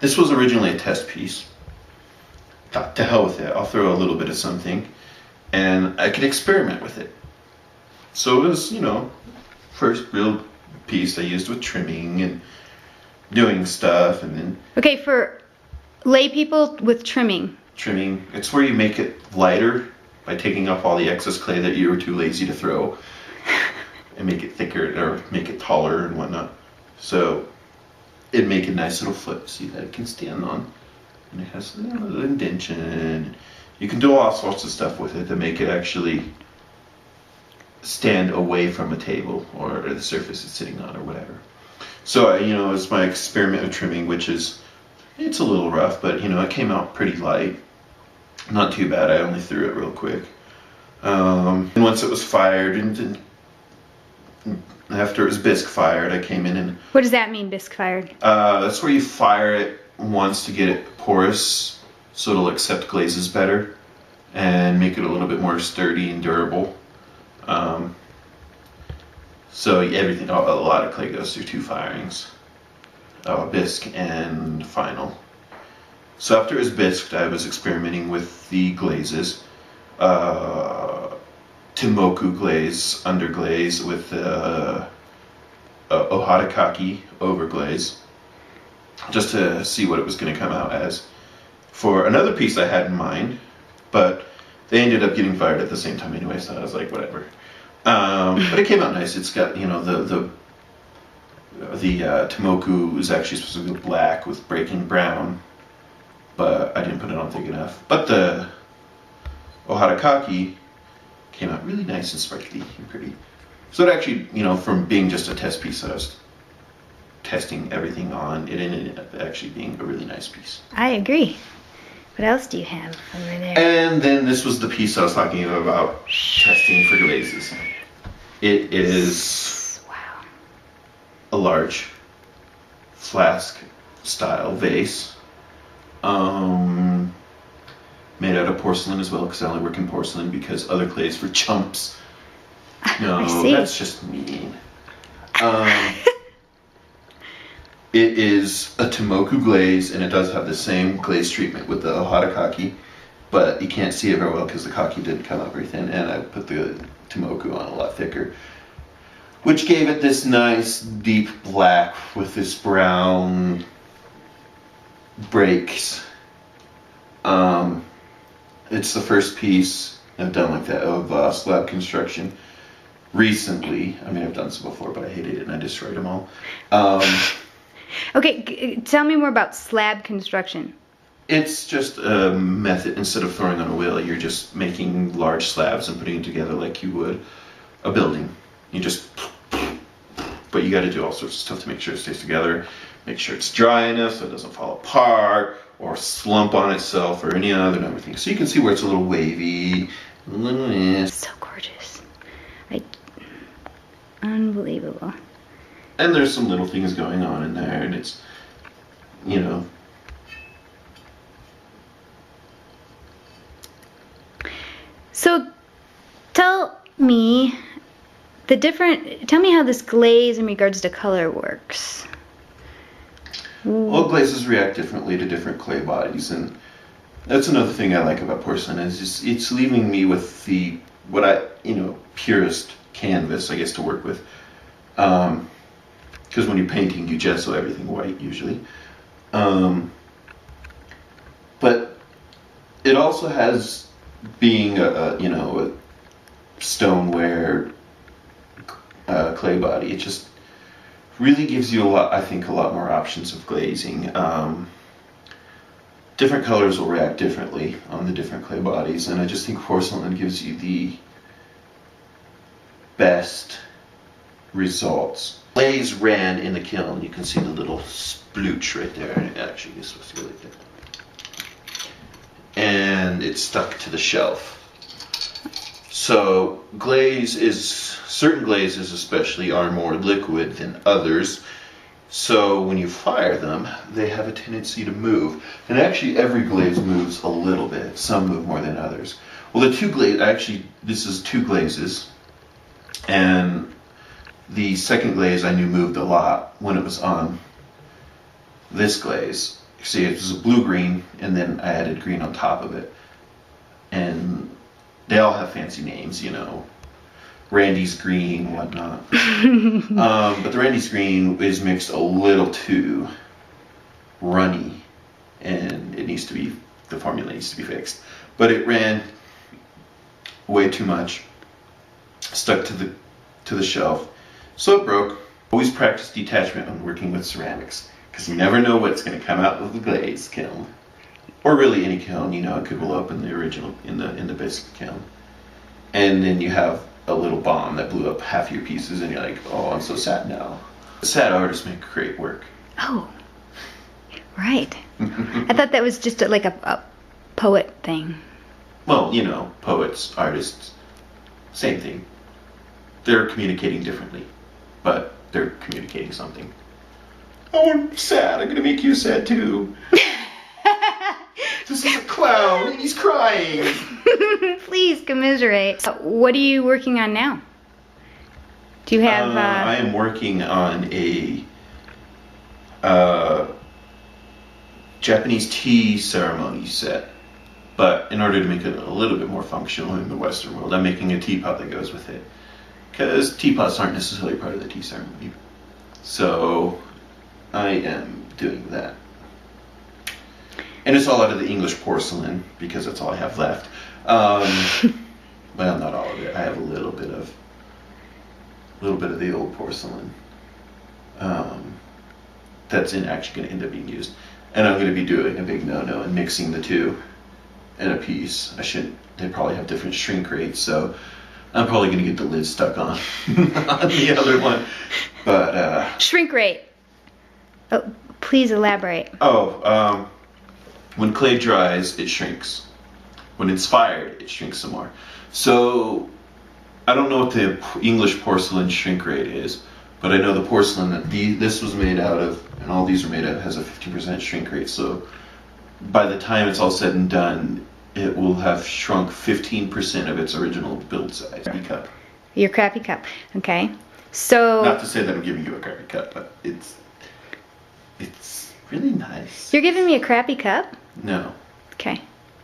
This was originally a test piece. Thought, to hell with it, I'll throw a little bit of something and I could experiment with it. So it was, you know, first real piece I used with trimming and doing stuff, and then... Okay, for lay people with trimming. Trimming, it's where you make it lighter by taking off all the excess clay that you were too lazy to throw and make it thicker or make it taller and whatnot. So it'd make a nice little foot, see, that it can stand on. And it has a little indentation. You can do all sorts of stuff with it to make it actually stand away from a table or the surface it's sitting on or whatever. So, you know, it's my experiment with trimming, which is, it's a little rough, but, you know, it came out pretty light. Not too bad, I only threw it real quick. And once it was fired, and after it was bisque fired, I came in and... What does that mean, bisque fired? That's where you fire it once to get it porous, so it'll accept glazes better and make it a little bit more sturdy and durable. So everything, a lot of clay goes through 2 firings, bisque and final. So after it was bisqued, I was experimenting with the glazes. Timoku glaze, underglaze with Ohatakaki overglaze, just to see what it was going to come out as. For another piece I had in mind, but they ended up getting fired at the same time anyway, so I was like, whatever. But it came out nice. It's got, you know, the Timoku is actually supposed to be black with breaking brown, but I didn't put it on thick enough. But the Ohatakaki came out really nice and sparkly and pretty. So it actually, you know, from being just a test piece that I was testing everything on, it ended up actually being a really nice piece. I agree. What else do you have over there? And then this was the piece I was talking about testing for glazes. It is a large flask style vase, made out of porcelain as well, because I only work in porcelain because other clays for chumps. No, that's just mean. It is a Timoku glaze, and it does have the same glaze treatment with the Ohatakaki, but you can't see it very well because the kaki didn't come out very thin, and I put the Timoku on a lot thicker, which gave it this nice deep black with this brown breaks. It's the first piece I've done like that of slab construction recently. I mean, I've done some before, but I hated it and I destroyed them all. Okay, tell me more about slab construction. It's just a method. Instead of throwing on a wheel, you're just making large slabs and putting it together like you would a building. You just, but you got to do all sorts of stuff to make sure it stays together, make sure it's dry enough so it doesn't fall apart or slump on itself or any other number of things. So you can see where it's a little wavy. So gorgeous. Unbelievable. And there's some little things going on in there, and it's, you know. So tell me how this glaze in regards to color works. All glazes react differently to different clay bodies, and that's another thing I like about porcelain is just, it's leaving me with the purest canvas, I guess, to work with. Because when you're painting, you gesso everything white usually. But it also has, being a stoneware clay body, it just really gives you a lot more options of glazing. Different colors will react differently on the different clay bodies, and I just think porcelain gives you the best results. Glaze ran in the kiln. You can see the little splooch right there, and it actually is supposed to go like that. And it's stuck to the shelf. So certain glazes especially are more liquid than others. So when you fire them, they have a tendency to move. And actually every glaze moves a little bit. Some move more than others. Well, this is 2 glazes. And the second glaze I knew moved a lot when it was on this glaze. see, it was a blue-green, and then I added green on top of it. And they all have fancy names, you know, Randy's green, whatnot. But the Randy's green is mixed a little too runny, and it needs to be, the formula needs to be fixed. But it ran way too much, stuck to the shelf, so it broke. Always practice detachment when working with ceramics, because you never know what's going to come out of the glaze kiln, or really any kiln. You know, it could blow up in the original, in the basic kiln, and then you have a little bomb that blew up half your pieces, and you're like, oh, I'm so sad now. Sad artists make great work. Oh, right. I thought that was just like a poet thing. Well, you know, poets, artists, same thing. They're communicating differently, but they're communicating something. Oh, I'm sad. I'm gonna make you sad too. This is a clown, and he's crying. Please commiserate. What are you working on now? Do you have? I am working on a Japanese tea ceremony set, but in order to make it a little bit more functional in the Western world, I'm making a teapot that goes with it, because teapots aren't necessarily part of the tea ceremony. So I am doing that. And it's all out of the English porcelain, because that's all I have left. Well, not all of it. I have a little bit of the old porcelain that's actually going to end up being used. And I'm going to be doing a big no-no and mixing the two in a piece. They probably have different shrink rates, so I'm probably going to get the lid stuck on on the other one. But shrink rate. Oh, please elaborate. When clay dries, it shrinks. When it's fired, it shrinks some more. So I don't know what the English porcelain shrink rate is, but I know the porcelain that this was made out of, and all these are made out of, has a 50% shrink rate. So by the time it's all said and done, it will have shrunk 15% of its original build size. Cup. Your crappy cup. Okay. So not to say that I'm giving you a crappy cup, but it's really nice. You're giving me a crappy cup? No. Okay.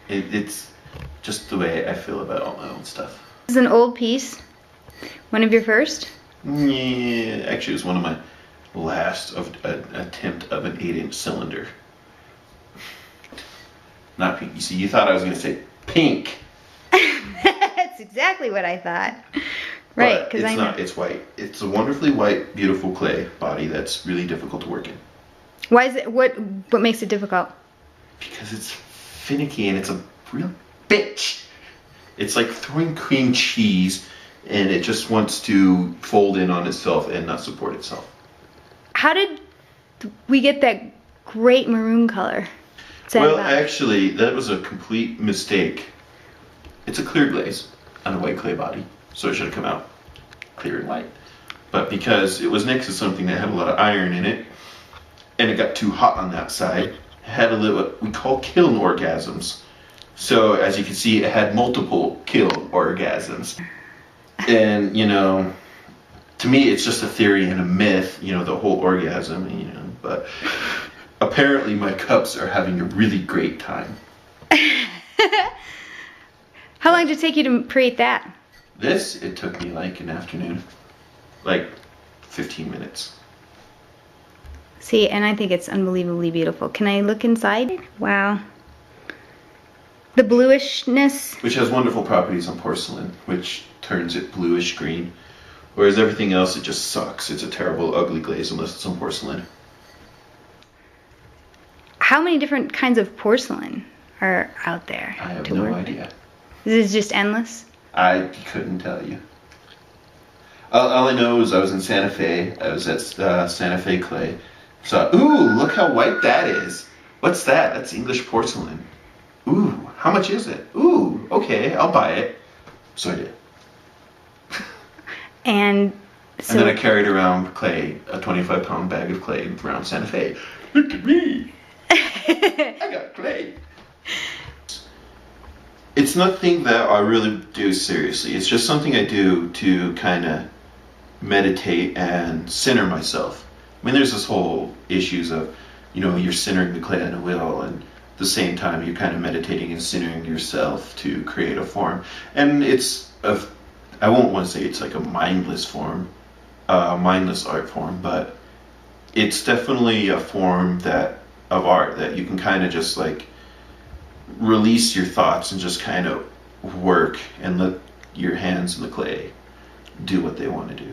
It's just the way I feel about all my own stuff. This is an old piece. One of your first? Yeah, actually, it was one of my last attempt of an 8-inch cylinder. Not pink. You see, you thought I was going to say pink. That's exactly what I thought. Right, because it's not. It's white. It's a wonderfully white, beautiful clay body that's really difficult to work in. Why is it? What makes it difficult? Because it's finicky and it's a real bitch. It's like throwing cream cheese, and it just wants to fold in on itself and not support itself. How did we get that great maroon color? Well, actually, that was a complete mistake. It's a clear glaze on a white clay body, so it should have come out clear and white. But because it was next to something that had a lot of iron in it, and it got too hot on that side, it had a little, what we call kiln orgasms. So as you can see, it had multiple kiln orgasms. And, you know, to me, it's just a theory and a myth, you know, the whole orgasm, you know, but apparently my cups are having a really great time. How long did it take you to create that? This, it took me like an afternoon, like 15 minutes. See, and I think it's unbelievably beautiful. Can I look inside? Wow. The bluishness. Which has wonderful properties on porcelain, which turns it bluish green. Whereas everything else, it just sucks. It's a terrible, ugly glaze unless it's on porcelain. How many different kinds of porcelain are out there? I have no idea. This is just endless? I couldn't tell you. All I know is I was in Santa Fe. I was at Santa Fe Clay. So, ooh, look how white that is. What's that? That's English porcelain. Ooh, how much is it? Ooh, okay, I'll buy it. So I did. And then I carried around clay, a 25-pound bag of clay around Santa Fe. Look at me. I got clay. It's nothing that I really do seriously. It's just something I do to kind of meditate and center myself. I mean, there's this whole issues of, you're centering the clay on a wheel, and at the same time you're kind of meditating and centering yourself to create a form. And I won't want to say it's like a mindless form, mindless art form, but it's definitely a form of art that you can kind of just like release your thoughts and just kind of work and let your hands in the clay do what they want to do.